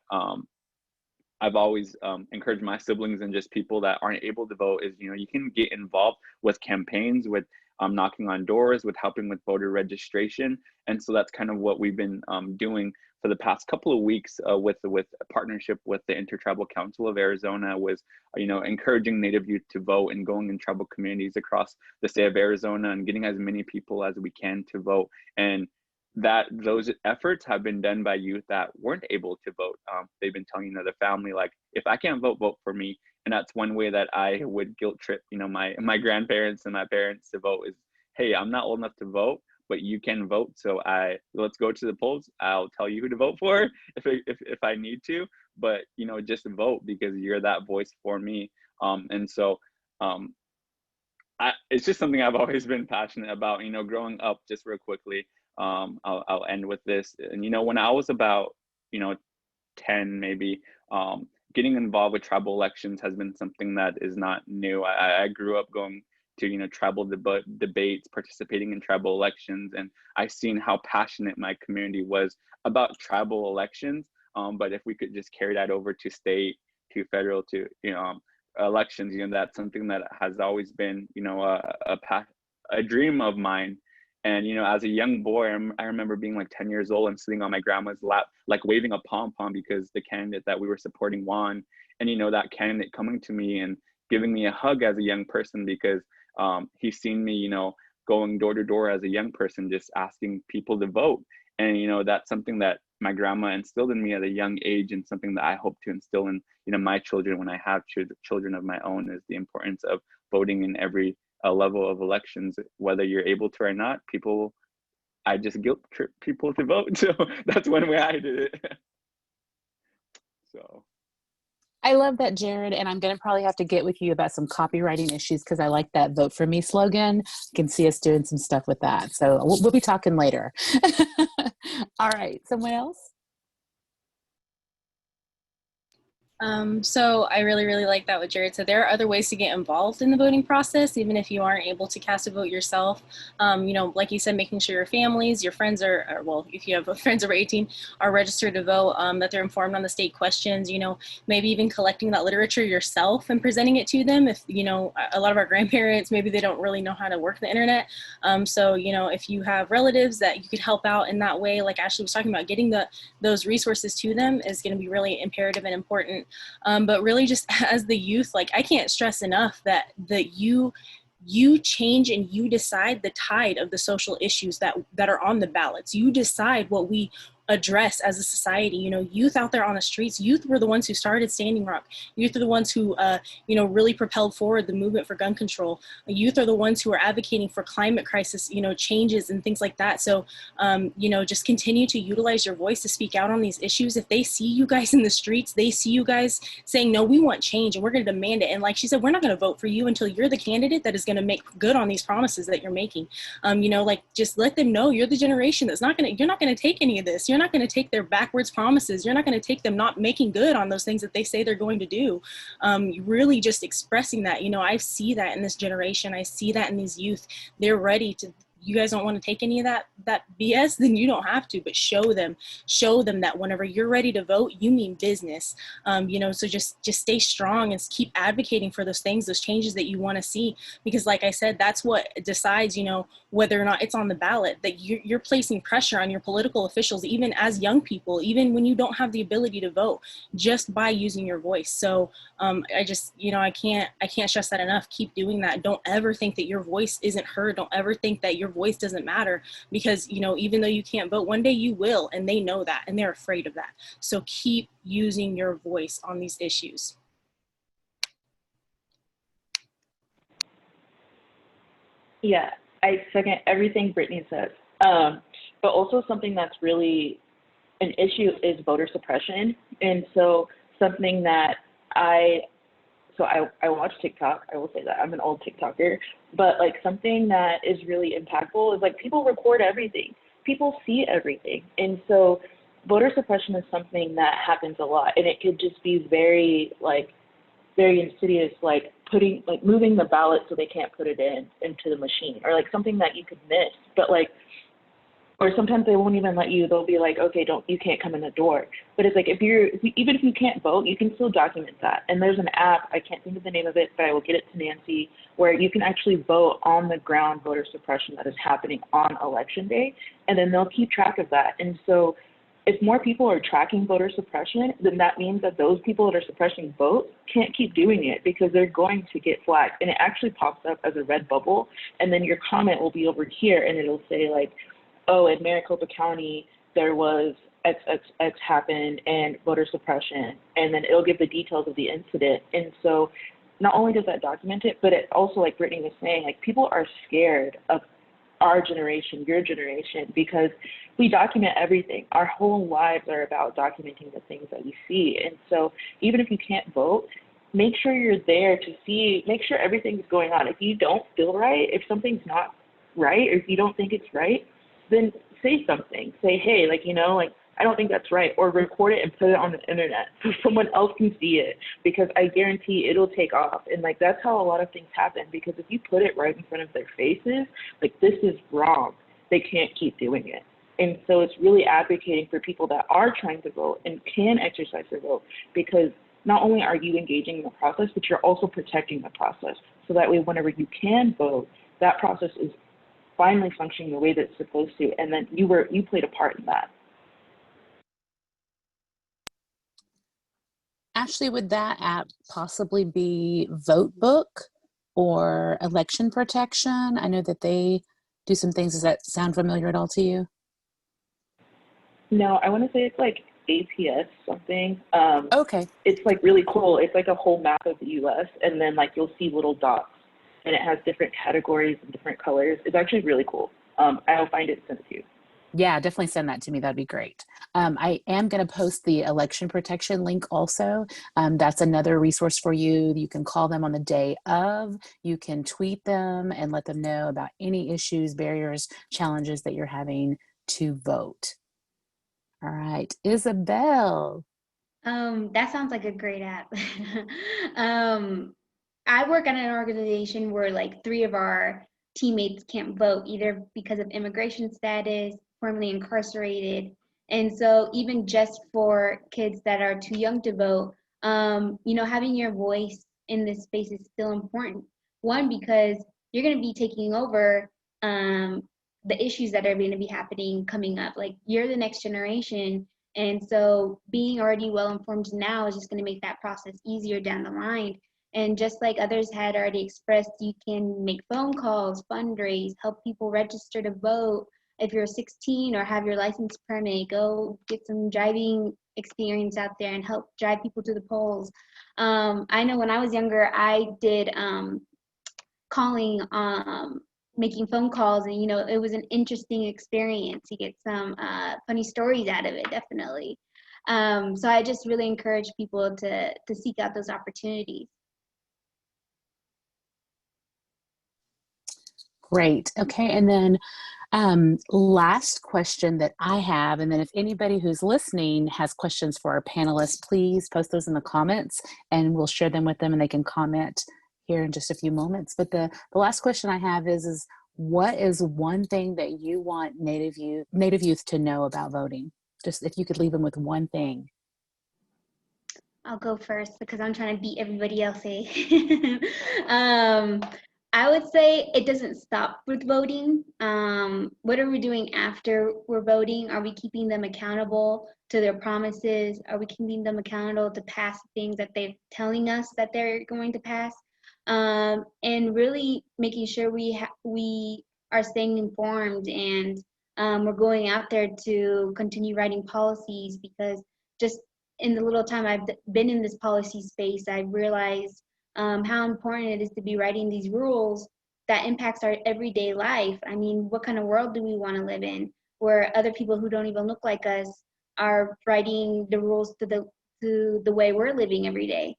I've always encouraged my siblings and just people that aren't able to vote is, you can get involved with campaigns, with knocking on doors, with helping with voter registration. And so that's kind of what we've been doing for the past couple of weeks with a partnership with the Intertribal Council of Arizona, was, encouraging Native youth to vote and going in tribal communities across the state of Arizona and getting as many people as we can to vote. And those efforts have been done by youth that weren't able to vote. They've been telling their family, like, if I can't vote, vote for me. And that's one way that I would guilt trip, my grandparents and my parents to vote is, hey, I'm not old enough to vote, but you can vote. So let's go to the polls. I'll tell you who to vote for if I need to, but just vote because you're that voice for me. And so it's just something I've always been passionate about. Growing up, just real quickly. I'll end with this. And when I was about 10 maybe, getting involved with tribal elections has been something that is not new. I grew up going to tribal debates, participating in tribal elections, and I've seen how passionate my community was about tribal elections. But if we could just carry that over to state, to federal, to elections, that's something that has always been a dream of mine. And, as a young boy, I remember being like 10 years old and sitting on my grandma's lap, like waving a pom-pom because the candidate that we were supporting won. And, that candidate coming to me and giving me a hug as a young person because he's seen me, going door to door as a young person, just asking people to vote. And, that's something that my grandma instilled in me at a young age, and something that I hope to instill in, my children when I have children of my own, is the importance of voting in every level of elections, whether you're able to or not. I just guilt trip people to vote. So that's one way I did it. So I love that, Jared, and I'm going to probably have to get with you about some copywriting issues because I like that "Vote for Me" slogan. I can see us doing some stuff with that. So we'll be talking later. All right, someone else? So I really, really like that what Jared said. There are other ways to get involved in the voting process, even if you aren't able to cast a vote yourself. Like you said, making sure your families, your friends well, if you have friends over 18, are registered to vote, that they're informed on the state questions, maybe even collecting that literature yourself and presenting it to them. If, a lot of our grandparents, maybe they don't really know how to work the internet. So, if you have relatives that you could help out in that way, like Ashley was talking about, getting those resources to them is going to be really imperative and important. But really, just as the youth, like, I can't stress enough that you change and you decide the tide of the social issues that are on the ballots. You decide what we address as a society. Youth out there on the streets, youth were the ones who started Standing Rock. Youth are the ones who, really propelled forward the movement for gun control. Youth are the ones who are advocating for climate crisis, changes and things like that. So, just continue to utilize your voice to speak out on these issues. If they see you guys in the streets, they see you guys saying, no, we want change and we're going to demand it. And like she said, we're not going to vote for you until you're the candidate that is going to make good on these promises that you're making. Just let them know you're the generation that's you're not going to take any of this. You're not going to take their backwards promises. You're not going to take them not making good on those things that they say they're going to do. Really just expressing that, I see that in this generation. I see that in these youth. They're ready to you guys don't want to take any of that BS, then you don't have to, but show them that whenever you're ready to vote, you mean business. So just stay strong and keep advocating for those things, those changes that you want to see, because like I said, that's what decides, whether or not it's on the ballot, that you're placing pressure on your political officials, even as young people, even when you don't have the ability to vote, just by using your voice. So I can't stress that enough. Keep doing that. Don't ever think that your voice isn't heard. Don't ever think that your voice doesn't matter, because, even though you can't vote, one day you will, and they know that, and they're afraid of that. So keep using your voice on these issues. Yeah, I second everything Brittany says. But also something that's really an issue is voter suppression. And so something that I watch TikTok. I will say that I'm an old TikToker, but like something that is really impactful is like people record everything. People see everything. And so voter suppression is something that happens a lot, and it could just be very insidious, like moving the ballot so they can't put it into the machine, or like something that you could miss, but like, or sometimes they won't even let you. They'll be like, okay, you can't come in the door. But it's like, even if you can't vote, you can still document that. And there's an app, I can't think of the name of it, but I will get it to Nancy, where you can actually vote on the ground voter suppression that is happening on election day, and then they'll keep track of that. And so if more people are tracking voter suppression, then that means that those people that are suppressing votes can't keep doing it, because they're going to get flagged. And it actually pops up as a red bubble, and then your comment will be over here, and it'll say like, oh, in Maricopa County, there was X happened and voter suppression, and then it'll give the details of the incident. And so not only does that document it, but it also, like Brittany was saying, like people are scared of our generation, your generation, because we document everything. Our whole lives are about documenting the things that we see. And so even if you can't vote, make sure you're there to see, make sure everything's going on. If you don't feel right, if something's not right, or if you don't think it's right, then say something. Say, hey, I don't think that's right, or record it and put it on the internet so someone else can see it, because I guarantee it'll take off. And that's how a lot of things happen, because if you put it right in front of their faces, this is wrong, they can't keep doing it. And so it's really advocating for people that are trying to vote and can exercise their vote, because not only are you engaging in the process, but you're also protecting the process. So that way, whenever you can vote, that process is finally functioning the way that it's supposed to, and then you played a part in that. Ashley, would that app possibly be VoteBook or Election Protection? I know that they do some things. Does that sound familiar at all to you? No, I want to say it's like APS something. Okay. It's really cool. It's like a whole map of the U.S., and then you'll see little dots, and it has different categories and different colors. It's actually really cool. I'll find it and send it to you. Yeah, definitely send that to me. That'd be great. I am going to post the election protection link also. That's another resource for you. You can call them on the day of. You can tweet them and let them know about any issues, barriers, challenges that you're having to vote. All right, Isabel. That sounds like a great app. I work at an organization where 3 of our teammates can't vote, either because of immigration status, formerly incarcerated. And so even just for kids that are too young to vote, having your voice in this space is still important. One, because you're going to be taking over the issues that are going to be happening coming up. You're the next generation. And so being already well informed now is just going to make that process easier down the line. And just like others had already expressed, you can make phone calls, fundraise, help people register to vote. If you're 16 or have your license permit, go get some driving experience out there and help drive people to the polls. I know when I was younger, I did calling, making phone calls, and it was an interesting experience. You get some funny stories out of it, definitely. So I just really encourage people to seek out those opportunities. Great. Okay, and then last question that I have, and then if anybody who's listening has questions for our panelists, please post those in the comments and we'll share them with them and they can comment here in just a few moments. But the last question I have is what is one thing that you want Native youth to know about voting? Just if you could leave them with one thing. I'll go first because I'm trying to beat everybody else. I would say it doesn't stop with voting. What are we doing after we're voting? Are we keeping them accountable to their promises? Are we keeping them accountable to pass things that they're telling us that they're going to pass? And really making sure we are staying informed, and we're going out there to continue writing policies, because just in the little time I've been in this policy space, I've realized how important it is to be writing these rules that impacts our everyday life. I mean, what kind of world do we want to live in, where other people who don't even look like us are writing the rules to the way we're living every day?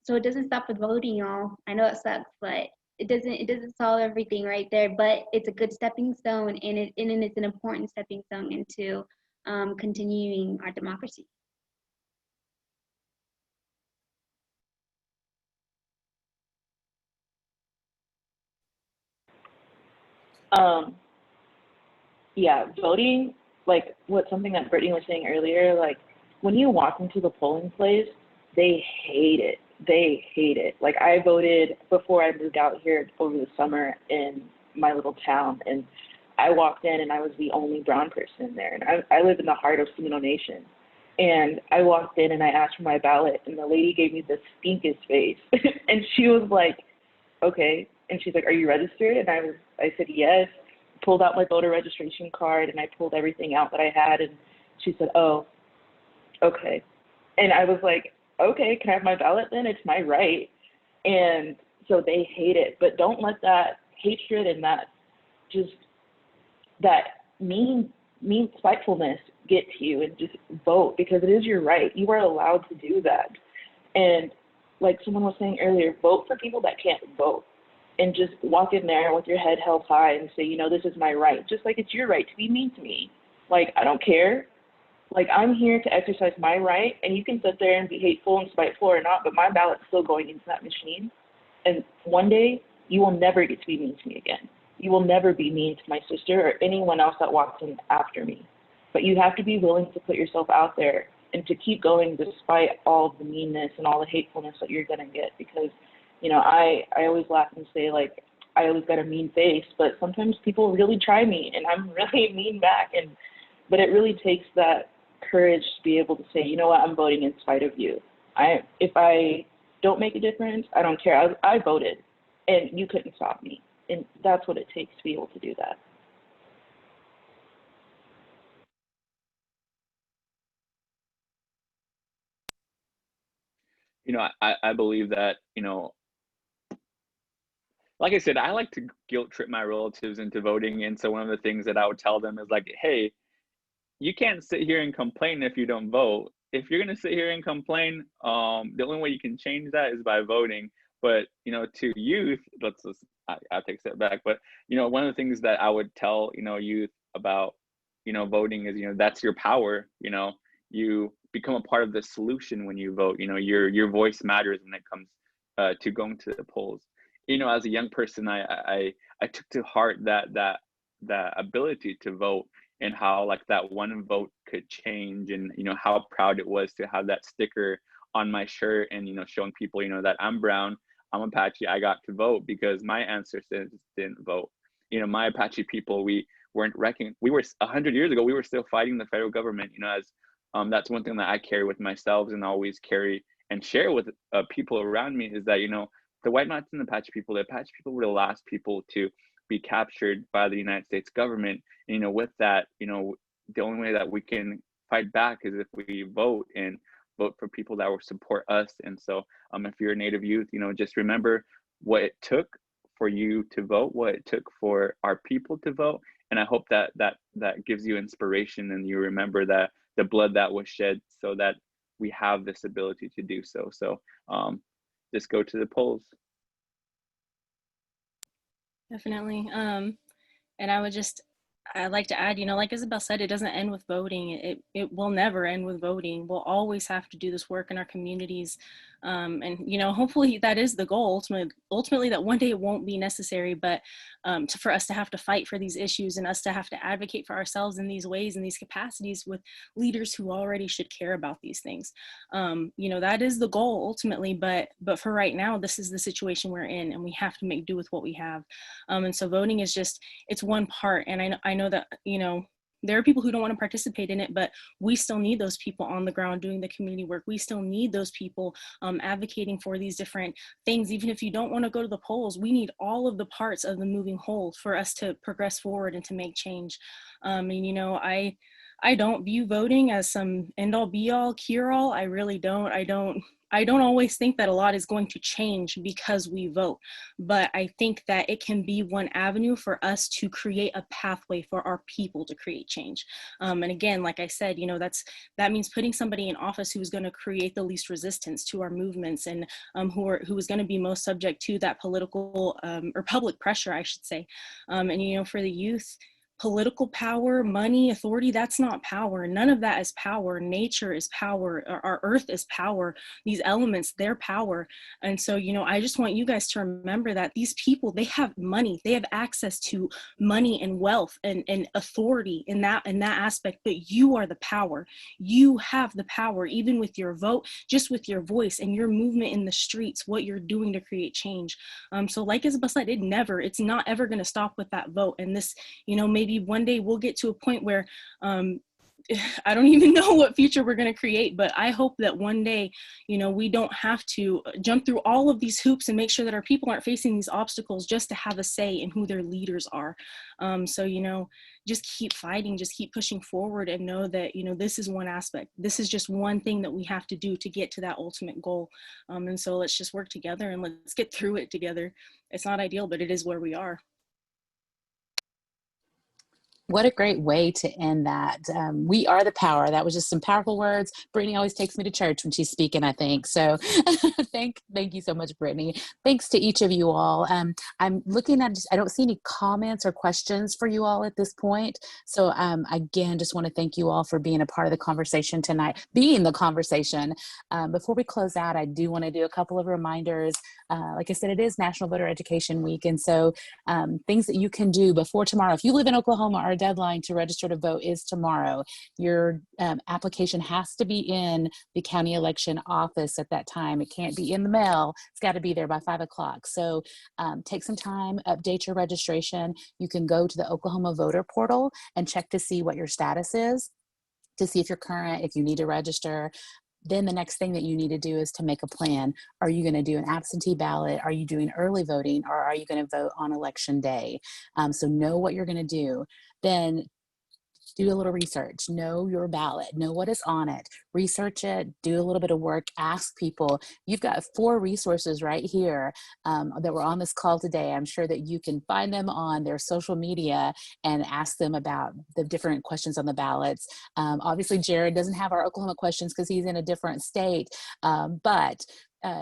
So it doesn't stop with voting, y'all. I know it sucks, but it doesn't solve everything right there. But it's a good stepping stone, and it's an important stepping stone into continuing our democracy. Yeah, voting, like something that Brittany was saying earlier, like when you walk into the polling place, they hate it. They hate it. Like I voted before I moved out here over the summer in my little town, and I walked in and I was the only brown person there. And I live in the heart of Seminole Nation. And I walked in and I asked for my ballot, and the lady gave me the stinkest face. And she was like, okay. And she's like, are you registered? And I said, yes. Pulled out my voter registration card, and I pulled everything out that I had. And she said, oh, okay. And I was like, okay, can I have my ballot then? It's my right. And so they hate it. But don't let that hatred and that mean spitefulness get to you, and just vote, because it is your right. You are allowed to do that. And like someone was saying earlier, vote for people that can't vote, and just walk in there with your head held high and say, this is my right. Just like it's your right to be mean to me. Like, I don't care. Like, I'm here to exercise my right, and you can sit there and be hateful and spiteful or not, but my ballot's still going into that machine. And one day, you will never get to be mean to me again. You will never be mean to my sister or anyone else that walks in after me. But you have to be willing to put yourself out there and to keep going despite all the meanness and all the hatefulness that you're going to get. Because, I always laugh and say, like, I always got a mean face, but sometimes people really try me, and I'm really mean back. But it really takes that courage to be able to say, you know what, I'm voting in spite of you. If I don't make a difference, I don't care. I voted, and you couldn't stop me. And that's what it takes to be able to do that. I believe that, like I said, I like to guilt trip my relatives into voting. And so one of the things that I would tell them is like, hey, you can't sit here and complain if you don't vote. If you're going to sit here and complain, the only way you can change that is by voting. But, to youth, I'll take a step back. But, one of the things that I would tell, youth about, voting is, that's your power. You become a part of the solution when you vote. Your voice matters when it comes to going to the polls. As a young person, I took to heart that ability to vote, and how like that one vote could change, and how proud it was to have that sticker on my shirt, and showing people that I'm brown, I'm Apache, I got to vote because my ancestors didn't vote. My Apache people, we weren't reckoned. We were 100 years ago, we were still fighting the federal government. As that's one thing that I carry with myself and always carry and share with people around me, is that the white Mountain and the Apache people were the last people to be captured by the United States government. And, with that, the only way that we can fight back is if we vote, and vote for people that will support us. And so if you're a Native youth, just remember what it took for you to vote, what it took for our people to vote. And I hope that gives you inspiration, and you remember that the blood that was shed so that we have this ability to do so. So just go to the polls. Definitely. And I'd like to add, like Isabel said, it doesn't end with voting. It will never end with voting. We'll always have to do this work in our communities. And, you know, hopefully that is the goal, ultimately that one day it won't be necessary, but for us to have to fight for these issues and us to have to advocate for ourselves in these ways and these capacities with leaders who already should care about these things. You know, that is the goal ultimately, but for right now, this is the situation we're in, and we have to make do with what we have. And so voting is just, it's one part. And I know that, you know, there are people who don't want to participate in it, but we still need those people on the ground doing the community work. We still need those people advocating for these different things. Even if you don't want to go to the polls, we need all of the parts of the moving whole for us to progress forward and to make change. And, you know, I don't view voting as some end all be all cure all. I really don't. I don't always think that a lot is going to change because we vote, but I think that it can be one avenue for us to create a pathway for our people to create change. And again, like I said, you know, that means putting somebody in office who is going to create the least resistance to our movements, and who is going to be most subject to that political or public pressure, I should say. And, you know, for the youth, political power, money, authority, that's not power. None of that is power. Nature is power. Our earth is power. These elements, they're power. And so, you know, I just want you guys to remember that these people, they have money, they have access to money and wealth and authority in that aspect, but you are the power. You have the power, even with your vote, just with your voice and your movement in the streets, what you're doing to create change. So like Isabel said, it's not ever going to stop with that vote. And this, you know, maybe one day we'll get to a point where I don't even know what future we're going to create, but I hope that one day, you know, we don't have to jump through all of these hoops and make sure that our people aren't facing these obstacles just to have a say in who their leaders are. So, you know, just keep fighting, just keep pushing forward, and know that, you know, this is one aspect. This is just one thing that we have to do to get to that ultimate goal. And so let's just work together and let's get through it together. It's not ideal, but it is where we are. What a great way to end that. We are the power. That was just some powerful words. Brittany always takes me to church when she's speaking, I think. So thank you so much, Brittany. Thanks to each of you all. I'm looking at, I don't see any comments or questions for you all at this point. So again, just want to thank you all for being a part of the conversation tonight, being the conversation. Before we close out, I do want to do a couple of reminders. Like I said, it is National Voter Education Week. And so things that you can do before tomorrow. If you live in Oklahoma, our deadline to register to vote is tomorrow. Your application has to be in the county election office at that time. It can't be in the mail. It's got to be there by 5 o'clock. So take some time, update your registration. You can go to the Oklahoma voter portal and check to see what your status is, to see if you're current, if you need to register. Then the next thing that you need to do is to make a plan. Are you going to do an absentee ballot? Are you doing early voting? Or are you going to vote on election day? So know what you're going to do. Then do a little research, know your ballot, know what is on it, research it, do a little bit of work, ask people. You've got 4 resources right here that were on this call today. I'm sure that you can find them on their social media and ask them about the different questions on the ballots. Obviously, Jared doesn't have our Oklahoma questions because he's in a different state, but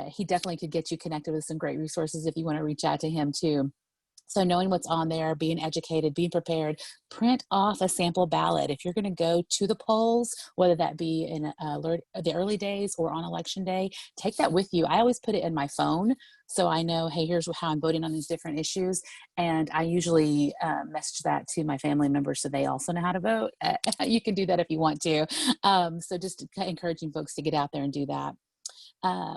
he definitely could get you connected with some great resources if you want to reach out to him too. So knowing what's on there, being educated, being prepared, print off a sample ballot. If you're going to go to the polls, whether that be in the early days or on election day, take that with you. I always put it in my phone so I know, hey, here's how I'm voting on these different issues. And I usually message that to my family members so they also know how to vote. You can do that if you want to. So just encouraging folks to get out there and do that.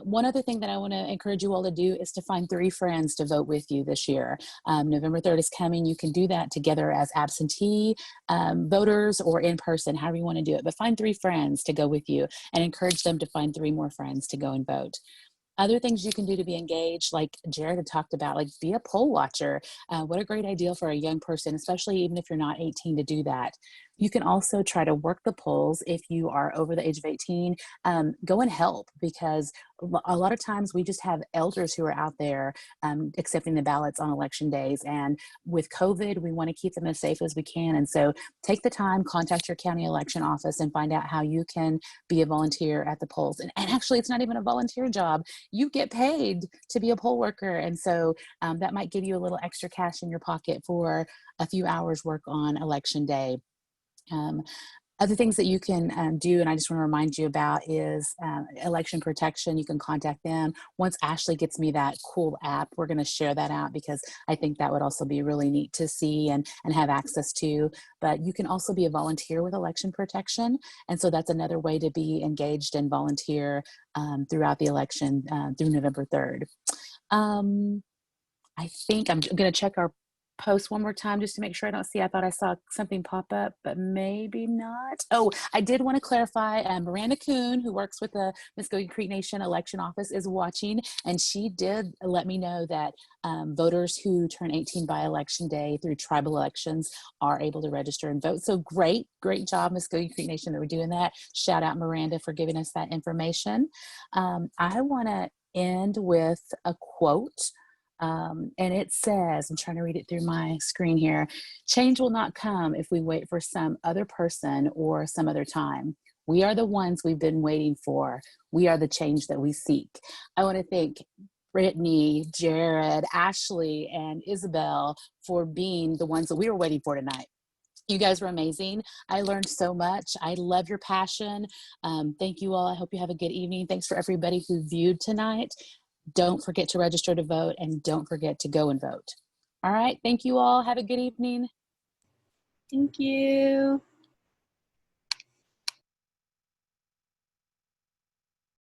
One other thing that I want to encourage you all to do is to find 3 friends to vote with you this year. November 3rd is coming. You can do that together as absentee voters or in person, however you want to do it. But find 3 friends to go with you and encourage them to find 3 more friends to go and vote. Other things you can do to be engaged, like Jared had talked about, like be a poll watcher. What a great idea for a young person, especially even if you're not 18, to do that. You can also try to work the polls if you are over the age of 18. Go and help, because a lot of times we just have elders who are out there accepting the ballots on election days. And with COVID, we want to keep them as safe as we can. And so take the time, contact your county election office and find out how you can be a volunteer at the polls. And actually, it's not even a volunteer job. You get paid to be a poll worker. And so that might give you a little extra cash in your pocket for a few hours work on election day. Other things that you can do, and I just want to remind you about, is election protection. You can contact them. Once Ashley gets me that cool app, we're going to share that out because I think that would also be really neat to see and have access to. But you can also be a volunteer with election protection. And so that's another way to be engaged and volunteer throughout the election through November 3rd. I think I'm going to check our post one more time just to make sure I don't see. I thought I saw something pop up, but maybe not. Oh, I did want to clarify. Miranda Kuhn, who works with the Muskogee Creek Nation election office, is watching, and she did let me know that voters who turn 18 by election day through tribal elections are able to register and vote. So great job, Muskogee Creek Nation, that we're doing that. Shout out Miranda for giving us that information. I want to end with a quote. And it says, I'm trying to read it through my screen here, change will not come if we wait for some other person or some other time. We are the ones we've been waiting for. We are the change that we seek. I want to thank Brittany, Jared, Ashley, and Isabel for being the ones that we were waiting for tonight. You guys were amazing. I learned so much. I love your passion. Thank you all. I hope you have a good evening. Thanks for everybody who viewed tonight. Don't forget to register to vote, and don't forget to go and vote. All right. Thank you all. Have a good evening. Thank you.